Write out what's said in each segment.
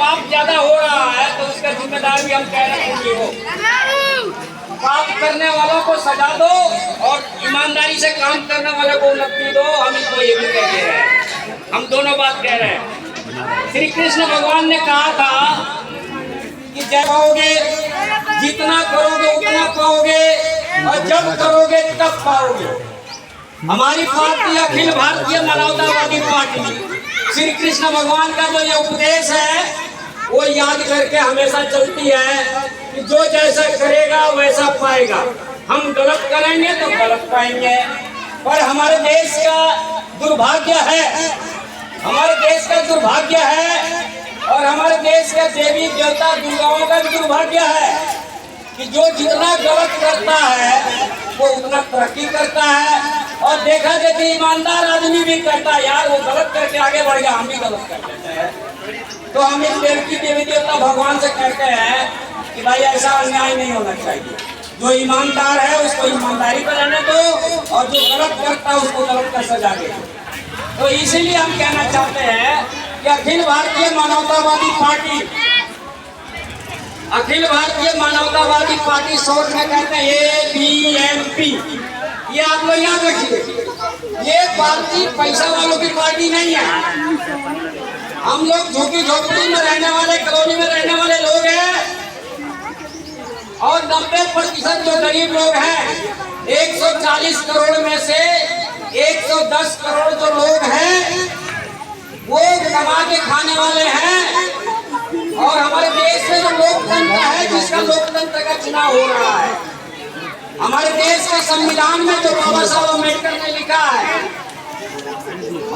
पाप ज्यादा हो रहा है तो उसका जिम्मेदार भी हम कह रहे हैं कि हो। पाप करने वालों को सजा दो और ईमानदारी से काम करने वालों को उन्नति दो। हम इसको ये भी कह रहे हैं, हम दोनों बात कह रहे हैं। श्री कृष्ण भगवान ने कहा था कि जब पाओगे जितना करोगे उतना पाओगे और जब करोगे तब पाओगे। हमारी पार्टी अखिल भारतीय मानवतावादी पार्टी श्री कृष्ण भगवान का जो ये उपदेश है वो याद करके हमेशा चलती है कि जो जैसा करेगा वैसा पाएगा। हम गलत करेंगे तो गलत पाएंगे। पर हमारे देश का दुर्भाग्य है, हमारे देश का दुर्भाग्य है और हमारे देश का देवी देवता दुर्गाओं का भी दुर्भाग्य है कि जो जितना गलत करता है वो उतना तरक्की करता है। और देखा देखी ईमानदार आदमी भी करता है, यार वो गलत करके आगे बढ़ गया, हम भी गलत कर लेते हैं। तो हम इस देवी देवता भगवान से कहते हैं कि भाई ऐसा अन्याय नहीं होना चाहिए। जो ईमानदार है उसको ईमानदारी पर रहने दो और जो गलत करता है उसको गलत का सजा दे। तो इसीलिए हम कहना चाहते हैं कि अखिल भारतीय मानवतावादी पार्टी, अखिल भारतीय मानवतावादी पार्टी शॉर्ट में कहते हैं ABMP। ये आप लोग याद रखिए, ये पार्टी पैसा वालों की पार्टी नहीं है। हम लोग झुग्गी झोपड़ी में रहने वाले, कॉलोनी में रहने वाले लोग हैं और 90% जो गरीब लोग हैं, 140 करोड़ में से 110 करोड़ जो लोग हैं वो कमा के खाने वाले हैं। और हमारे देश में जो लोकतंत्र है, जिसका लोकतंत्र का चुनाव हो रहा है, हमारे देश के संविधान में जो बाबा साहब अम्बेडकर ने लिखा है,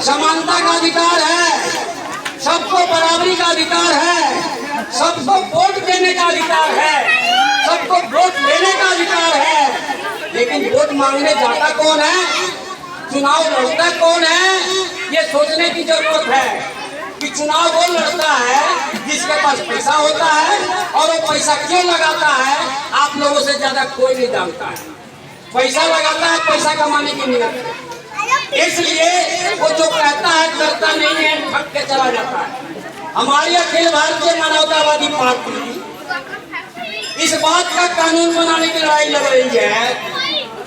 समानता का अधिकार है, सबको बराबरी का अधिकार है, सबको वोट देने का अधिकार है, सबको वोट लेने का अधिकार है। लेकिन वोट मांगने जाता कौन है, चुनाव लड़ता कौन है, ये सोचने की जरूरत है कि चुनाव वो लड़ता है जिसके पास पैसा होता है। और वो पैसा क्यों लगाता है आप लोगों से ज्यादा कोई नहीं जानता है। पैसा लगाता है पैसा कमाने की नीयत से, इसलिए वो जो कहता है करता नहीं है, ठग के चला जाता है। हमारी अखिल भारतीय मानवतावादी पार्टी इस बात का कानून बनाने की लड़ाई लड़ रही है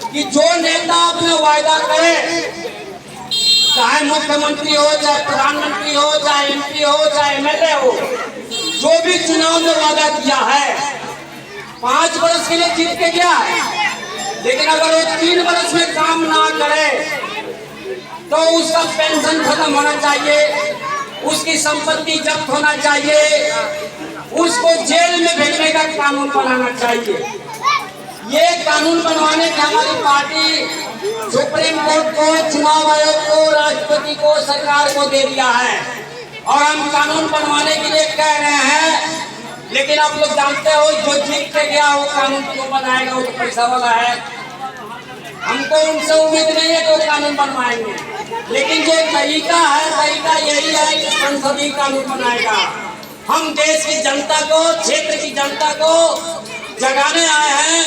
कि जो नेता अपना वायदा करे, चाहे मुख्यमंत्री हो, चाहे प्रधानमंत्री हो, चाहे MP हो, चाहे MLA हो, जो भी चुनाव में वादा किया है 5 वर्ष के लिए जीत के गया है, लेकिन अगर वो 3 वर्ष में काम ना करे तो उसका पेंशन खत्म होना चाहिए, उसकी संपत्ति जब्त होना चाहिए, उसको जेल में भेजने का कानून बनाना चाहिए। ये कानून बनवाने की हमारी पार्टी सुप्रीम कोर्ट को, चुनाव आयोग को, राष्ट्रपति को, सरकार को दे दिया है और हम कानून बनवाने के लिए कह रहे हैं। लेकिन आप लोग जानते हो जो जीत के गया वो कानून क्यों बनाएगा, वो तो पैसा वाला है। हमको उनसे उम्मीद नहीं है कि वो कानून बनवाएंगे, लेकिन जो तरीका है, तरीका यही है कि संसदीय कानून बनाएगा। हम देश की जनता को, क्षेत्र की जनता को जगाने आए हैं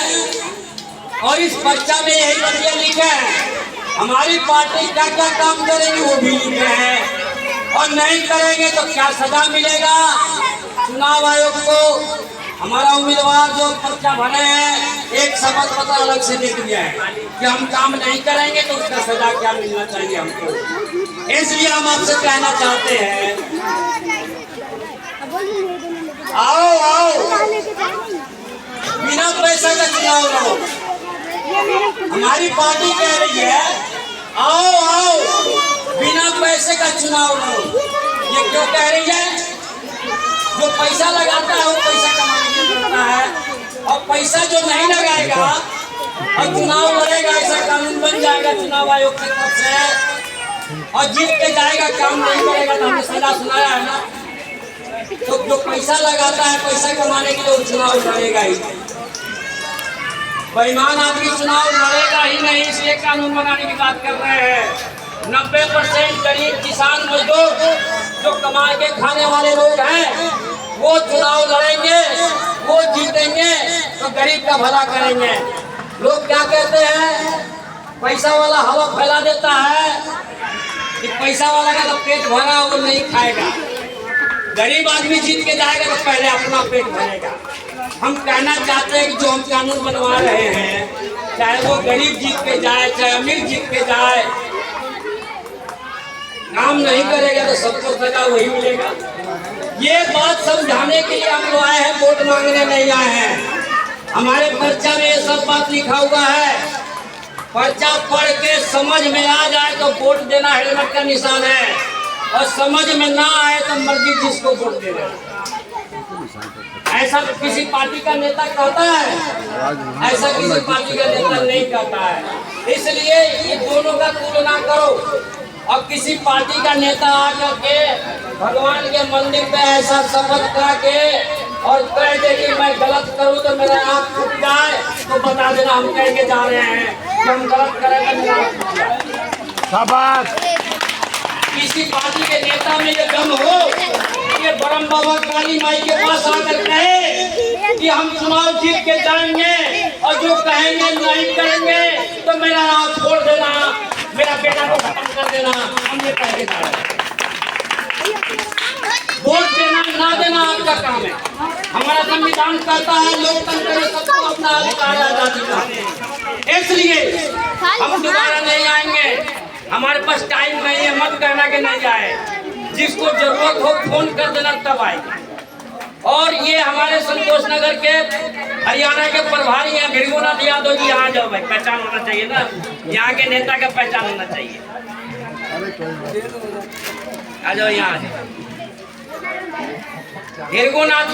और इस पर्चा में यही बतिया लिखे हैं। हमारी पार्टी क्या क्या काम करेगी वो भी लिखे हैं और नहीं करेंगे तो क्या सजा मिलेगा। चुनाव आयोग को हमारा उम्मीदवार जो पर्चा भरे हैं एक शपथ पत्र अलग से दे दिया है कि हम काम नहीं करेंगे तो उसका सजा क्या मिलना चाहिए हमको। इसलिए हम आपसे कहना चाहते हैं, आओ आओ बिना पैसा का चुनाव लड़ो। हमारी पार्टी कह रही है आओ आओ बिना पैसे का चुनाव लड़ो। ये क्यों कह रही है? जो पैसा लगाता है वो पैसा कमाने के लिए करता है और पैसा जो नहीं लगाएगा और चुनाव लड़ेगा, ऐसा कानून बन जाएगा चुनाव आयोग की तरफ से और जीत के जाएगा, काम नहीं करेगा तो हमने सजा सुनाया है ना। तो जो पैसा लगाता है पैसा कमाने के लिए वो चुनाव लड़ेगा ही, बेईमान आदमी चुनाव लड़ेगा ही नहीं। इसलिए कानून बनाने की बात कर रहे हैं। 90% गरीब किसान मजदूर जो कमा के खाने वाले लोग हैं वो चुनाव लड़ेंगे, वो जीतेंगे तो गरीब का भला करेंगे। लोग क्या कहते हैं, पैसा वाला हवा फैला देता है कि पैसा वाला का तो पेट भरा वो नहीं खाएगा। गरीब आदमी जीत के जाएगा तो पहले अपना पेट भरेगा। हम कहना चाहते हैं कि जो हम कानून बनवा रहे हैं, चाहे वो गरीब जीत के जाए चाहे अमीर जीत के जाए, काम नहीं करेगा तो सबको सजा वही मिलेगा। ये बात समझाने के लिए हम लोग आए हैं, वोट मांगने नहीं आए हैं। हमारे पर्चा में ये सब बात लिखा हुआ है। पर्चा पढ़ के समझ में आ जाए तो वोट देना हेलमेट का निशान है, और समझ में ना आए तो मर्जी जिसको वोट दे दे। ऐसा किसी पार्टी का नेता कहता है, ऐसा किसी पार्टी का नेता नहीं कहता है। इसलिए ये दोनों का तुलना करो। अब किसी पार्टी का नेता आकर के भगवान के मंदिर पे ऐसा शपथ करा के और कह दे कि मैं गलत करूं तो मेरा आँख फूट जाए, तो बता देना हम कह के जा रहे हैं कि हम गलत करें तो मेरा आँख फूट जाए। शाबाश। किसी पार्टी के नेता में ये दम हो कि ब्रह्म बाबा काली माई के पास आकर कहे कि हम चुनाव जीत के जाएंगे और जो कहेंगे नहीं करेंगे तो मेरा आँख छोड़ देना, मेरा बेटा को खत्म कर देना, हम ये कह के जा रहे हैं। वोट देना ना देना आपका काम है। हमारा संविधान कहता है लोकतंत्र में सबको अपना अधिकार आजादी का। इसलिए हम दोबारा नहीं आएंगे। हमारे पास टाइम नहीं है, मत कहना कि नहीं आए। जिसको जरूरत हो फोन कर देना तब आए। और ये हमारे संतोष नगर के हरियाणा के प्रभारी हैं भृगुनाथ यादव जी, यहाँ जाओ भाई, पहचान होना चाहिए ना, यहाँ के नेता का पहचान होना चाहिए। आ जाओ यहाँ भृगुनाथ